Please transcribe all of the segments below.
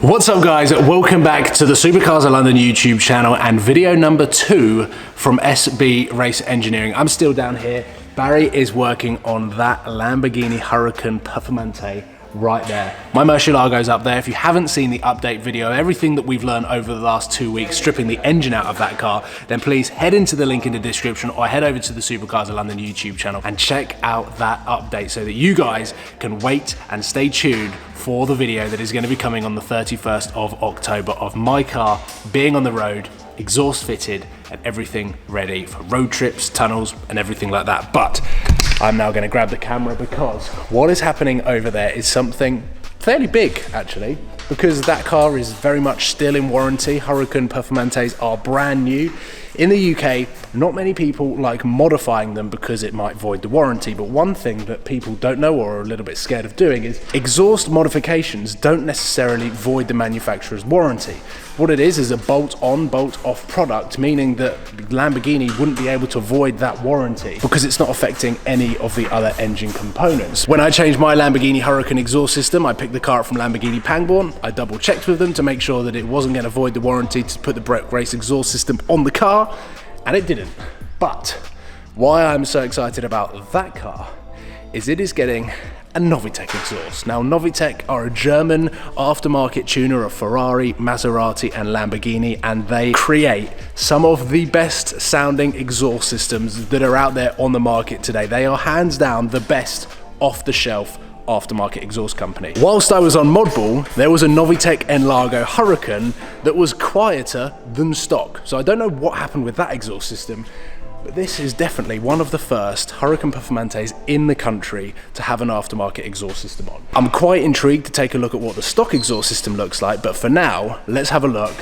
What's up guys, welcome back to the Supercars of London YouTube channel and video number 2 from SB Race Engineering. I'm still down here. Barry is working on that Lamborghini Huracan Performante right there. My Murcielago's up there. If you haven't seen the update video, everything that we've learned over the last 2 weeks, stripping the engine out of that car, then please head into the link in the description or head over to the Supercars of London YouTube channel and check out that update so that you guys can wait and stay tuned for the video that is going to be coming on the 31st of October of my car being on the road, exhaust fitted and everything ready for road trips, tunnels and everything like that. But I'm now going to grab the camera because what is happening over there is something fairly big actually, because that car is very much still in warranty. Huracan Performantes are brand new. In the UK, not many people like modifying them because it might void the warranty, but one thing that people don't know or are a little bit scared of doing is exhaust modifications don't necessarily void the manufacturer's warranty. What it is a bolt-on, bolt-off product, meaning that Lamborghini wouldn't be able to void that warranty because it's not affecting any of the other engine components. When I changed my Lamborghini Huracan exhaust system, I picked the car up from Lamborghini Pangborn. I double checked with them to make sure that it wasn't going to void the warranty to put the Brake Race exhaust system on the car, and it didn't. But why I'm so excited about that car is it is getting a Novitec exhaust. Now Novitec are a German aftermarket tuner of Ferrari, Maserati and Lamborghini, and they create some of the best sounding exhaust systems that are out there on the market today. They are hands down the best off the shelf aftermarket exhaust company. Whilst I was on Modball, there was a Novitec Enlargo Huracan that was quieter than stock. So I don't know what happened with that exhaust system, but this is definitely one of the first Huracan Performantes in the country to have an aftermarket exhaust system on. I'm quite intrigued to take a look at what the stock exhaust system looks like, but for now, let's have a look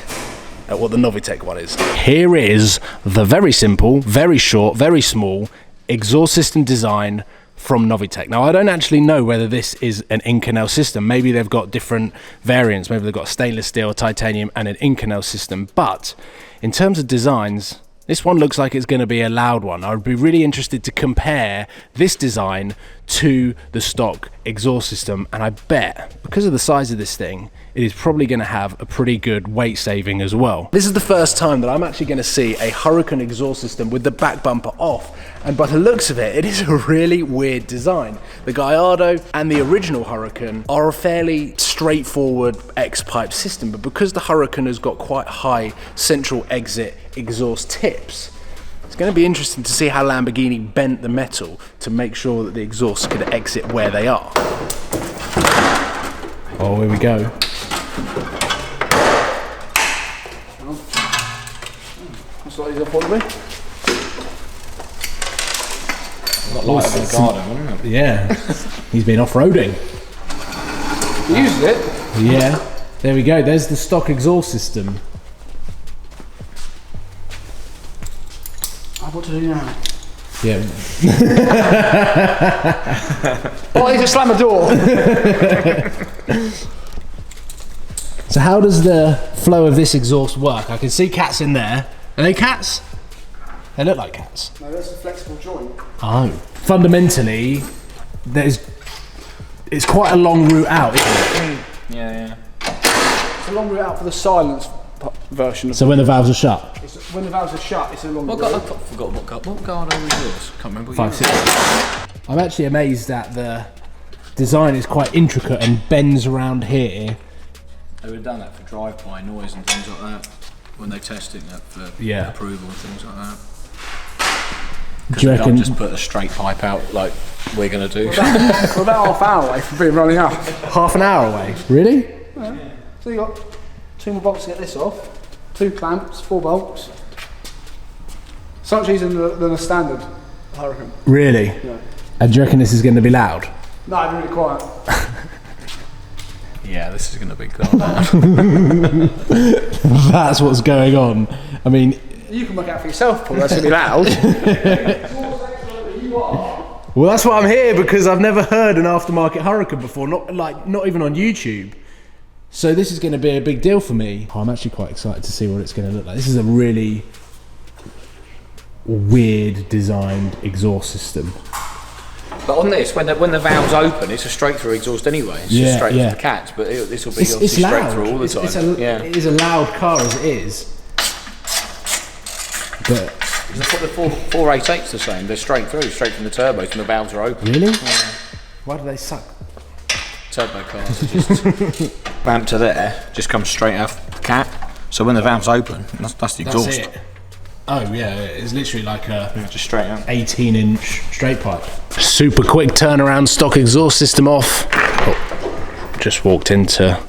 at what the Novitec one is. Here is the very simple, very short, very small exhaust system design from Novitec. Now I don't actually know whether this is an Inconel system. Maybe they've got different variants. Maybe they've got stainless steel, titanium and an Inconel system. But in terms of designs, this one looks like it's going to be a loud one. I would be really interested to compare this design to the stock exhaust system, and I bet because of the size of this thing, it is probably going to have a pretty good weight saving as well. This is the first time that I'm actually going to see a Huracan exhaust system with the back bumper off, and by the looks of it, it is a really weird design. The Gallardo and the original Huracan are a fairly straightforward X-pipe system, but because the Huracan has got quite high central exit exhaust tips, it's going to be interesting to see how Lamborghini bent the metal to make sure that the exhausts could exit where they are. Oh, here we go. That's what he's up on me. A lot lighter than the Gallardo, wasn't it? Yeah, he's been off-roading. He used it. Yeah, there we go. There's the stock exhaust system. Oh, what to do now? Yeah. Oh, he's just slammed the door. So how does the flow of this exhaust work? I can see cats in there. Are they cats? They look like cats. No, that's a flexible joint. Oh. Fundamentally, it's quite a long route out, isn't it? Yeah. It's a long route out for the silence version. So when the valves are shut? When the valves are shut, it's a long route. I forgot what Gallardo was yours. Can't remember. 5.6. I'm actually amazed that the design is quite intricate and bends around here. They would have done that for drive-by noise and things like that when they tested that for approval and things like that. Do you they reckon? don't just put a straight pipe out like we're going to do. We're about half hour away from being running out. Half an hour away? Really? Yeah. So you got 2 more bolts to get this off, 2 clamps, 4 bolts. So much easier than a standard Huracan. Really? Yeah. And do you reckon this is going to be loud? No, it'd be really quiet. Yeah, this is going to be loud. That's what's going on. I mean, you can work out for yourself, Paul. That's going to be loud. well, that's why I'm here, because I've never heard an aftermarket Huracan before, not even on YouTube. So this is going to be a big deal for me. I'm actually quite excited to see what it's going to look like. This is a really weird designed exhaust system. But on this, when the valve's open, it's a straight through exhaust anyway. It's just straight through the cats, but this will be obviously straight through all the time. It is a loud car as it is. But that's what the 488's the same. They're straight through, straight from the turbos, and the valves are open. Really? Yeah. Why do they suck? Turbo cars just bamp to there, just comes straight off the cat. So when the valve's open, that's the exhaust. That's it. Oh yeah, it's literally like a just straight out 18-inch straight pipe. Super quick turnaround, stock exhaust system off. Oh, just walked into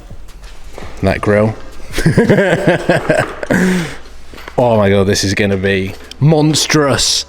that grill. Oh my god, this is going to be monstrous.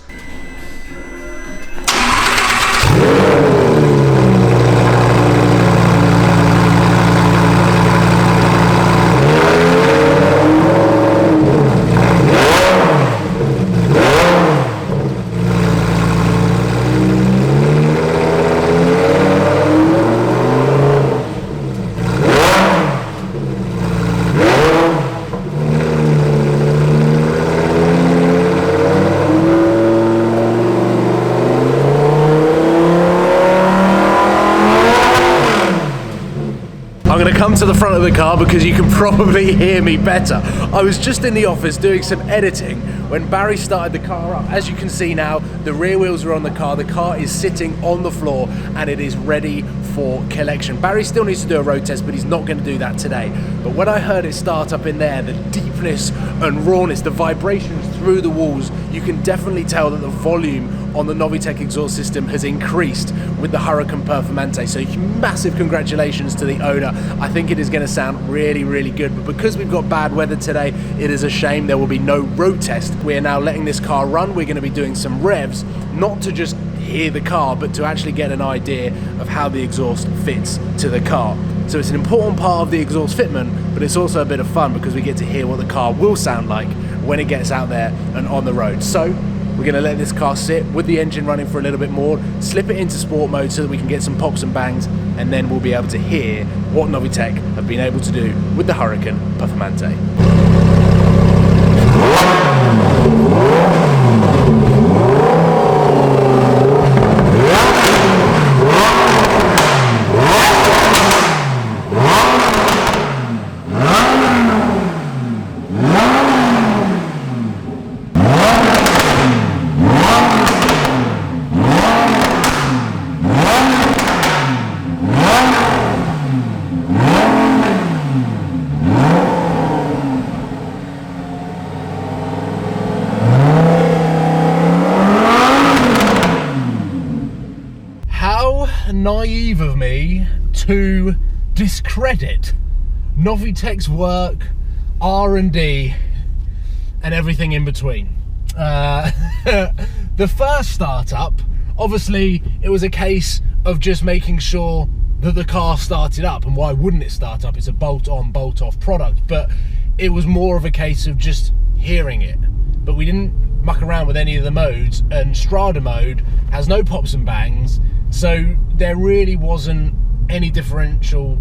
I'm going to come to the front of the car because you can probably hear me better. I was just in the office doing some editing when Barry started the car up. As you can see now, the rear wheels are on the car is sitting on the floor and it is ready for collection. Barry still needs to do a road test, but he's not going to do that today. But when I heard it start up in there, the deepness and rawness, the vibrations through the walls, you can definitely tell that the volume on the Novitec exhaust system has increased with the Huracan Performante. So massive congratulations to the owner. I think it is going to sound really, really good. But because we've got bad weather today, it is a shame there will be no road test. We are now letting this car run. We're going to be doing some revs, not to just hear the car, but to actually get an idea of how the exhaust fits to the car. So it's an important part of the exhaust fitment, but it's also a bit of fun because we get to hear what the car will sound like when it gets out there and on the road. So we're going to let this car sit with the engine running for a little bit more, slip it into sport mode so that we can get some pops and bangs, and then we'll be able to hear what Novitec have been able to do with the Huracan Performante. Naive of me to discredit Novitec's work, R&D, and everything in between. The first startup, obviously, it was a case of just making sure that the car started up, and why wouldn't it start up? It's a bolt-on, bolt-off product, but it was more of a case of just hearing it. But we didn't muck around with any of the modes, and Strada mode has no pops and bangs, so there really wasn't any differential.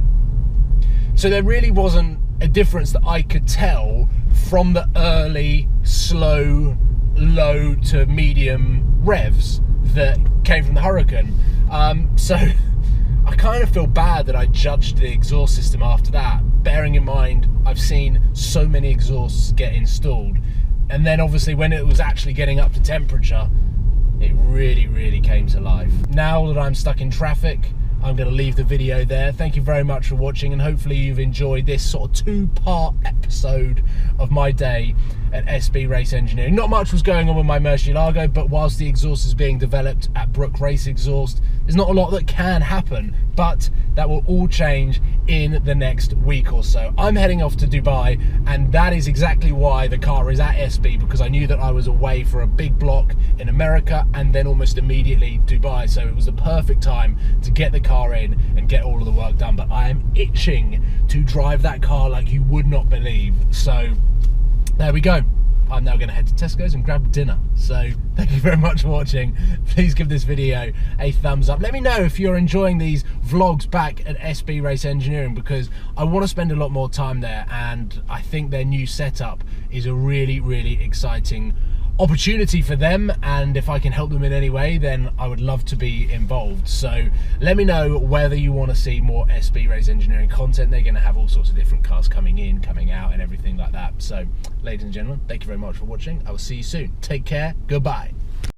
So there really wasn't a difference that I could tell from the early, slow, low to medium revs that came from the Huracan. So I kind of feel bad that I judged the exhaust system after that, bearing in mind I've seen so many exhausts get installed. And then obviously when it was actually getting up to temperature, it really, really came to life. Now that I'm stuck in traffic, I'm going to leave the video there. Thank you very much for watching, and hopefully you've enjoyed this sort of two-part episode of my day at SB Race Engineering. Not much was going on with my Murcielago, but whilst the exhaust is being developed at Brook Race Exhaust, there's not a lot that can happen, but that will all change in the next week or so. I'm heading off to Dubai, and that is exactly why the car is at SB, because I knew that I was away for a big block in America and then almost immediately Dubai, so it was the perfect time to get the car in and get all of the work done. But I am itching to drive that car like you would not believe. So there we go. I'm now going to head to Tesco's and grab dinner. So thank you very much for watching. Please give this video a thumbs up. Let me know if you're enjoying these vlogs back at SB Race Engineering, because I want to spend a lot more time there, and I think their new setup is a really, really exciting opportunity for them, and if I can help them in any way, then I would love to be involved. So let me know whether you want to see more SB Race Engineering content. They're going to have all sorts of different cars coming in, coming out, and everything like that. So ladies and gentlemen, thank you very much for watching. I will see you soon. Take care. Goodbye.